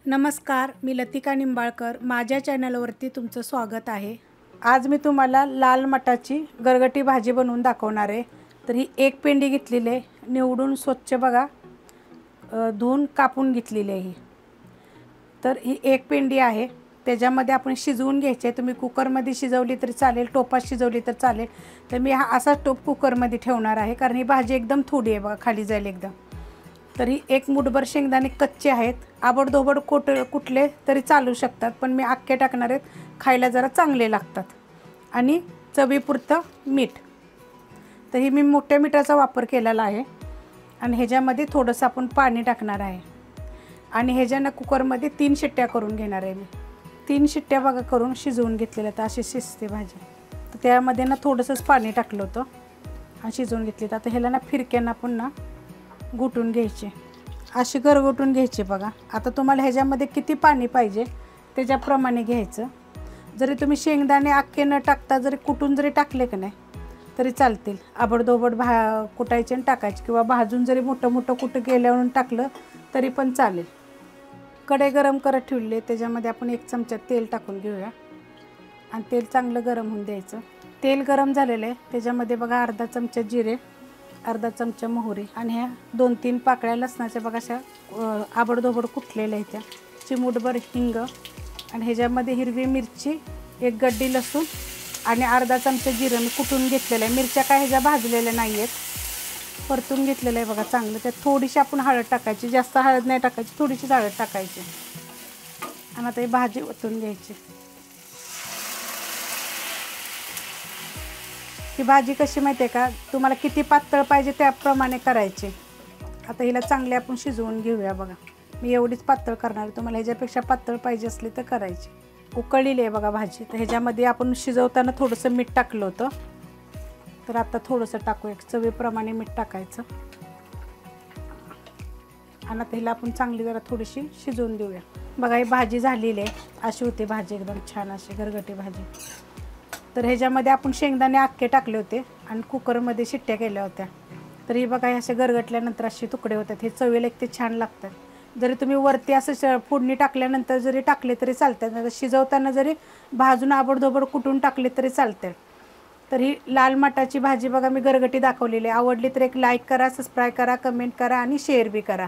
नमस्कार, मी लतिका निंबाळकर. माझ्या चॅनलवरती तुमचं स्वागत आहे. आज मी तुम्हाला लाल मटाची गरगटी भाजी बनवून दाखवणार आहे. तर ही एक पेंडी घेतलेली आहे, निवडून स्वच्छ बघा धुवून कापून घेतलेली आहे. तर ही एक पेंडी आहे, त्याच्यामध्ये आपण शिजवून घ्यायचे. तुम्ही कुकरमध्ये शिजवली तरी चालेल, टोपात शिजवली तर चालेल. तर मी हा असा टोप कुकरमध्ये ठेवणार आहे, कारण ही भाजी एकदम थोडी आहे बघा, खाली जाईल एकदम. तरी एक मुठभर शेंगदाणे कच्चे आहेत, आबडधोबड कुटले तरी चालू शकतात, पण मी अख्खे टाकणार आहेत, खायला जरा चांगले लागतात. आणि चवीपुरतं मीठ. तर ही मी मोठ्या मिठाचा वापर केलेला आहे. आणि ह्याच्यामध्ये थोडंसं आपण पाणी टाकणार आहे. आणि ह्याच्यानं कुकरमध्ये 3 शिट्ट्या करून घेणार आहे मी. 3 शिट्ट्या बघा करून शिजवून घेतलेल्या, तर अशी शिजते भाजी. तर त्यामध्ये ना थोडंसंच पाणी टाकलं होतं आणि शिजवून घेतली. तर आता ह्याला ना फिरक्यांना पण ना घुटून घ्यायचे, अशी गरगटून घ्यायची बघा. आता तुम्हाला ह्याच्यामध्ये किती पाणी पाहिजे त्याच्याप्रमाणे घ्यायचं. जरी तुम्ही शेंगदाणे अख्खे न टाकता जरी कुटून जरी टाकले की नाही तरी चालतील. आबडधोबड कुटायचे आणि टाकायचे, किंवा भाजून जरी मोठं मोठं कुटं गेल्यावरून टाकलं तरी पण चालेल. कढई गरम करत ठेवले, त्याच्यामध्ये आपण 1 चमचा तेल टाकून घेऊया. आणि तेल चांगलं गरम होऊन द्यायचं. तेल गरम झालेलं आहे, त्याच्यामध्ये बघा अर्धा चमचा जिरे, अर्धा चमचा मोहरी, आणि ह्या 2-3 पाकळ्या लसणाच्या बघा अशा आबडधोबड कुटलेल्या आहेत. त्या चिमूटभर हिंग, आणि ह्याच्यामध्ये हिरवी मिरची, 1 गड्डी लसूण, आणि अर्धा चमचा जिरं मी कुटून घेतलेलं आहे. मिरच्या काय ह्याच्या भाजलेल्या नाही आहेत, परतून घेतलेलं आहे बघा चांगलं. त्यात थोडीशी आपण हळद टाकायची, जास्त हळद नाही टाकायची, थोडीशी हळद टाकायची. आणि आता ही भाजी ओतून घ्यायची. ही भाजी कशी माहिती आहे का, तुम्हाला किती पातळ पाहिजे त्याप्रमाणे करायची. आता हिला चांगले आपण शिजवून घेऊया बघा. मी एवढीच पातळ करणार, तुम्हाला ह्याच्यापेक्षा पातळ पाहिजे असली तर करायची. उकळलेली आहे बघा भाजी. तर ह्याच्यामध्ये आपण शिजवताना थोडंसं मीठ टाकलं होतं, तर आता थोडंसं टाकू, एक चवीप्रमाणे मीठ टाकायचं. आणि आता हिला आपण चांगली जरा थोडीशी शिजवून देऊया. बघा ही भाजी झालेली आहे, अशी होती भाजी, एकदम छान अशी गरगटी भाजी. तर ह्याच्यामध्ये आपण शेंगदाणे अख्खे टाकले होते आणि कुकरमध्ये शिट्ट्या केल्या होत्या. तर ही बघा असे गरगटल्यानंतर असे तुकडे होतात. हे चवीला एक ते छान लागतात. जरी तुम्ही वरती असं फोडणी टाकल्यानंतर जरी टाकले तरी चालतात, नाही शिजवताना जरी भाजून आबडधोबड कुटून टाकले तरी चालते. तर ही लाल मटाची भाजी बघा मी गरगटी दाखवलेली आहे. आवडली तर एक लाईक करा, सबस्क्राईब करा, कमेंट करा आणि शेअर बी करा.